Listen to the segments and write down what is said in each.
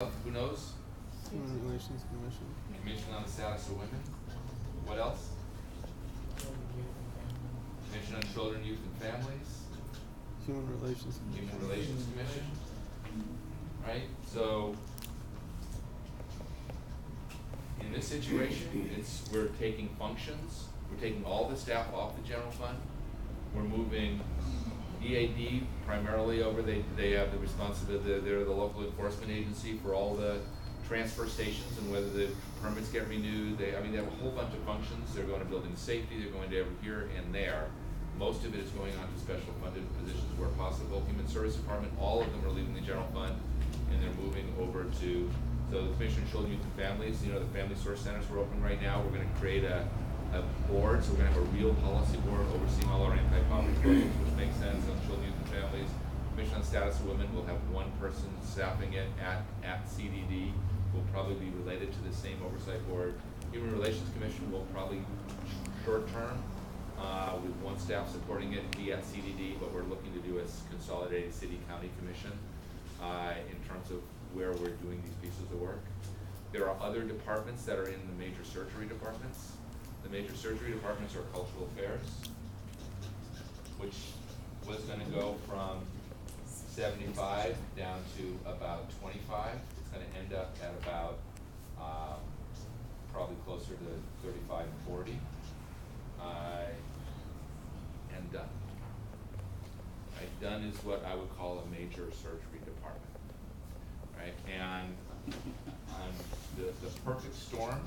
Who knows? Human Relations Commission. Commission on the Status of Women. What else? Commission on Children, Youth, and Families. Human Relations Commission. Human Relations Commission. Right? So, in this situation, we're taking functions, we're taking all the staff off the general fund, we're moving EAD primarily over, they have the responsibility, they're the local enforcement agency for all the transfer stations and whether the permits get renewed. They have a whole bunch of functions. They're going to building safety, they're going to over here and there. Most of it is going on to special funded positions where possible. Human Service Department, all of them are leaving the general fund and they're moving over to, so the Commission on Children, Youth, and Families, the Family Source Centers we're opening right now. We're going to create a board, so we're going to have a real policy board overseeing all our anti-poverty programs, which makes sense on children, youth, and families. Commission on Status of Women will have one person staffing it at CDD. Will probably be related to the same oversight board. Human Relations Commission will probably short term with one staff supporting it be at CDD, but we're looking to do a consolidated city county commission in terms of where we're doing these pieces of work. There are other departments that are in the major surgery departments. The major surgery departments are cultural affairs, which was going to go from 75 down to about 25. It's going to end up at about probably closer to 35 and 40. And done. Right, done is what I would call a major surgery department. Right, and the perfect storm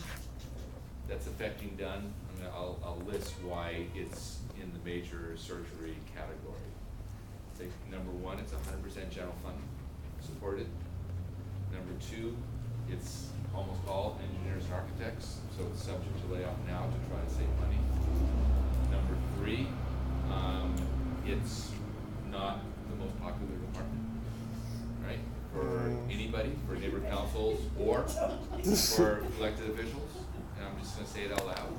that's affecting done. I'll list why it's in the major surgery category. Say number one, it's 100% general fund supported. Number two, it's almost all engineers and architects, so it's subject to layoff now to try to save money. Number three, it's not the most popular department, right? For anybody, for neighbor councils or for elected officials. And I'm just going to say it out loud,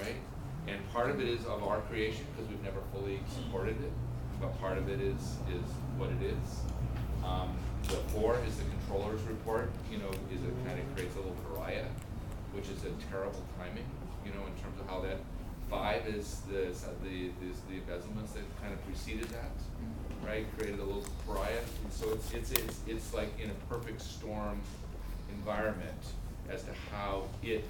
right? And part of it is of our creation because we've never fully supported it, but part of it is what it is. The 4 is the controller's report, is it kind of creates a little pariah, which is a terrible timing, in terms of how that. 5 is the embezzlements that kind of preceded that, right? Created a little pariah, and so it's like in a perfect storm environment as to how it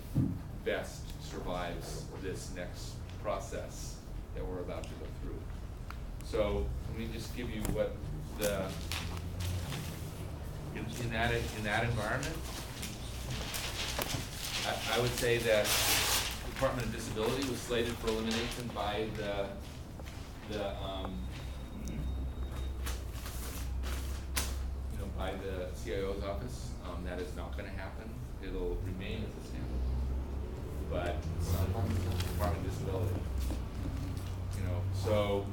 best survives this next process that we're about to go through. So let me just give you what the in that environment, I would say that Department of Disability was slated for elimination by the by the CIO's office. That is not going to happen. It'll remain as a standard, but Department of Disability, so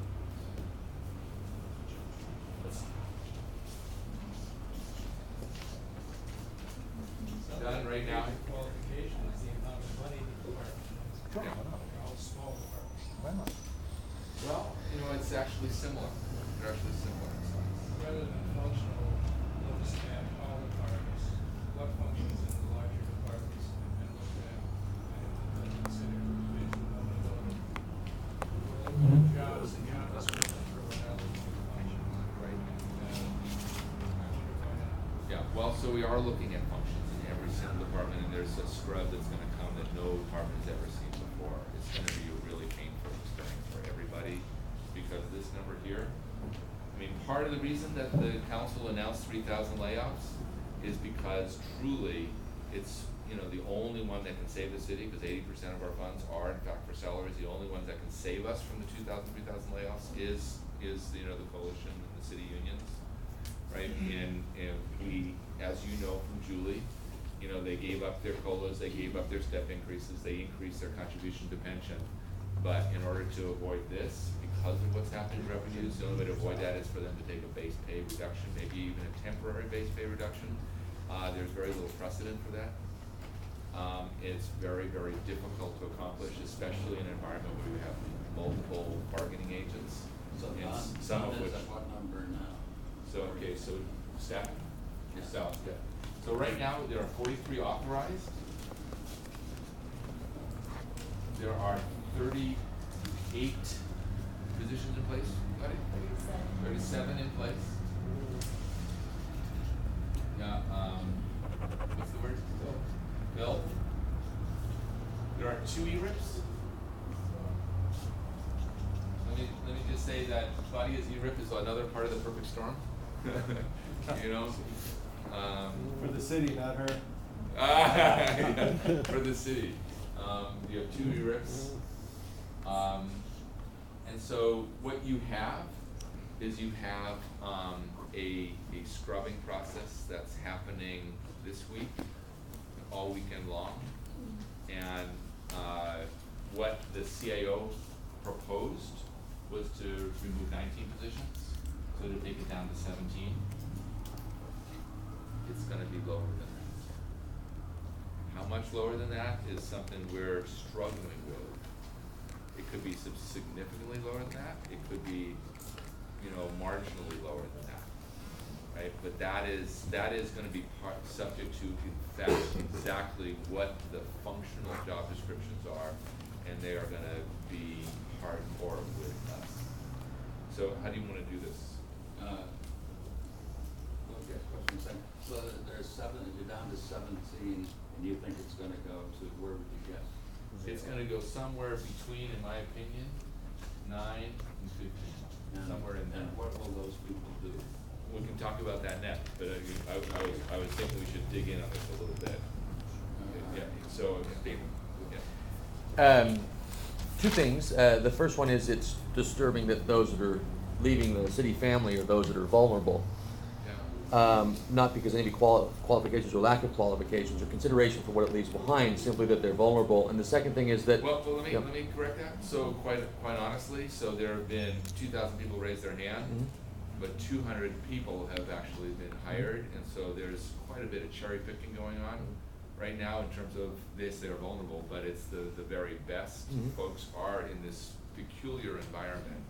done right now. Qualification is the amount of money the department has. They're all small departments. Well, it's actually similar. They're actually similar in size. Rather than functional, look at all departments, what functions in the larger departments, and look at and consider division of those. Jobs and job description for what else function. Right. Yeah. Well, so we are looking at functions in every single department, and there's a scrub that's going to come that no department has ever seen before. It's going to be a really painful experience for everybody because this number here. Part of the reason that the council announced 3,000 layoffs is because truly it's the only one that can save the city, because 80% of our funds are in fact for salaries. The only ones that can save us from the 2,000, 3,000 layoffs is the coalition and the city unions, right? And we, as you know from Julie, they gave up their COLAs, they gave up their step increases, they increased their contribution to pension. But in order to avoid this, because of what's happening in revenues, the only way to avoid that is for them to take a base pay reduction, maybe even a temporary base pay reduction. There's very little precedent for that. It's very, very difficult to accomplish, especially in an environment where we have multiple bargaining agents. So some of which. What number now? So staff yourself, yeah. So right now, there are 43 authorized. There are 38 positions in place, buddy? 37 in place. Yeah, what's the word? Bill? There are 2 ERIPs. Let me just say that Claudia's ERIP is another part of the perfect storm. You know? For the city, not her. Yeah, for the city. You have 2 ERIPs. And so what you have is you have a scrubbing process that's happening this week, all weekend long. And what the CIO proposed was to remove 19 positions, so to take it down to 17. It's gonna be lower than that. How much lower than that is something we're struggling with. It could be significantly lower than that. It could be, you know, marginally lower than that, right? But that is gonna be subject to, in fact, exactly what the functional job descriptions are, and they are gonna be hardcore with us. So how do you wanna do this? Okay, question second. So there's 7, you're down to 17, and you think it's gonna go to, where would you guess? It's gonna go somewhere between, in my opinion, 9 and 15, somewhere in there. And what will those people do? We can talk about that next, but I was thinking we should dig in on this a little bit. Yeah, so, yeah. 2 things. The first one is it's disturbing that those that are leaving the city family are those that are vulnerable. Yeah. Not because of any qualifications or lack of qualifications or consideration for what it leaves behind, simply that they're vulnerable. And the second thing is that. Well, let me correct that. So quite honestly, so there have been 2,000 people raise their hand, but 200 people have actually been hired, and so there's quite a bit of cherry picking going on right now in terms of this. They're vulnerable, but it's the very best folks are in this peculiar environment,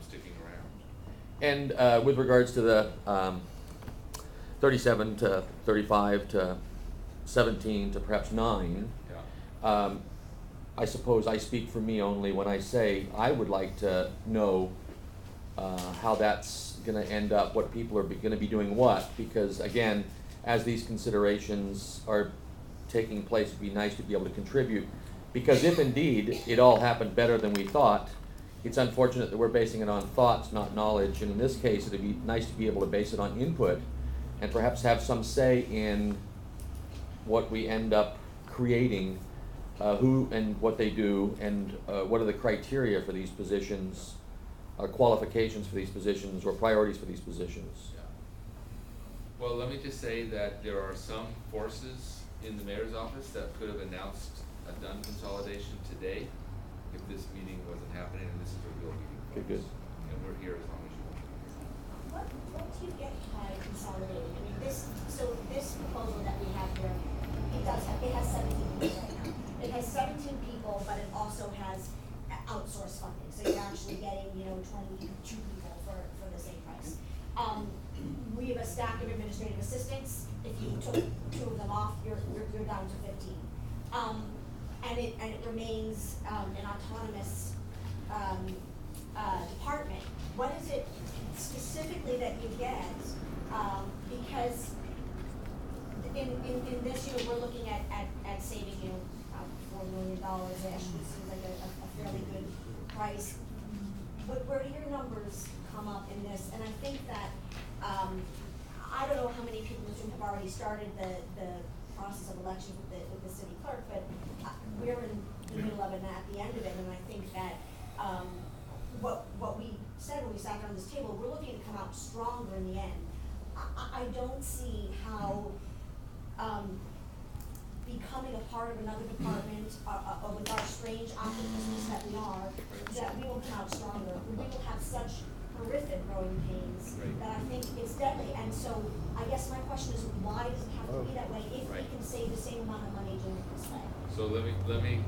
sticking around. And with regards to the 37 to 35 to 17 to perhaps 9, Yeah. I suppose I speak for me only when I say I would like to know how that's going to end up, what people are going to be doing what, because again, as these considerations are taking place, it'd be nice to be able to contribute, because if indeed it all happened better than we thought, it's unfortunate that we're basing it on thoughts, not knowledge, and in this case it'd be nice to be able to base it on input and perhaps have some say in what we end up creating, who and what they do, and what are the criteria for these positions, qualifications for these positions, or priorities for these positions. Yeah. Well, let me just say that there are some forces in the mayor's office that could have announced a done consolidation today if this meeting wasn't happening, and this is a real meeting. Okay, good. And we're here as long as you want. What do you get by consolidating? I mean, this proposal that we have here, it has 17 people right now. It has 17 people, but it also has outsourced funding, so you're actually getting, 22 people for the same price. We have a stack of administrative assistants. If you took 2 of them off, you're down to 15. And it remains an autonomous department. What is it specifically that you get? Because in this, we're looking at saving, $4 million, which seems like a fairly good price. But where do your numbers come up in this? And I think that, I don't know how many people in this room have already started the process of elections with the city clerk, but we're in the middle of it and at the end of it, and I think that what we said when we sat down at this table, we're looking to come out stronger in the end. I don't see how becoming a part of another department, with our strange optimists that we are, that we will come out stronger. We will have such horrific growing pains that I think it's deadly. And so I guess my question is, why does it have to be that way if we can save the same amount of money doing it this way? So let me